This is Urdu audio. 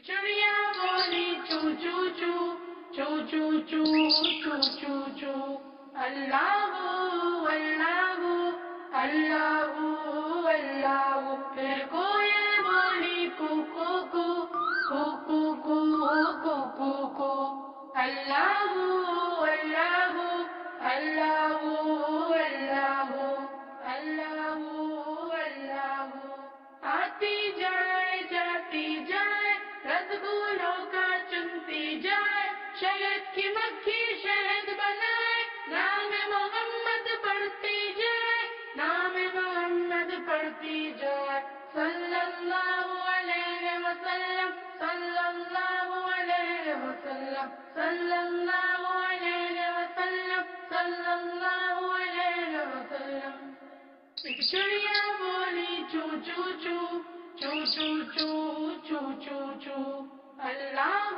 چڑیا بولی چو چو چو چو چو چو چو چو چو اللہ اللہ اللہ اللہ پھر کوئل بولی کو کو کو کو کو کو کو کو اللہ اللہ اللہ اللہ اللہ اللہ آتی جائے جاتی جائے رسگولوں کا چنتی جائے شہد کی مکھی شہد بنائے نام محمد پڑھتی جائے نام محمد پڑھتی جائے صلی اللہ علیہ وسلم صلی اللہ علیہ وسلم صلی اللہ علیہ وسلم صلی اللہ علیہ وسلم ایک چڑیا بولی چو چو چو چو چو چو چو چو چو اللہ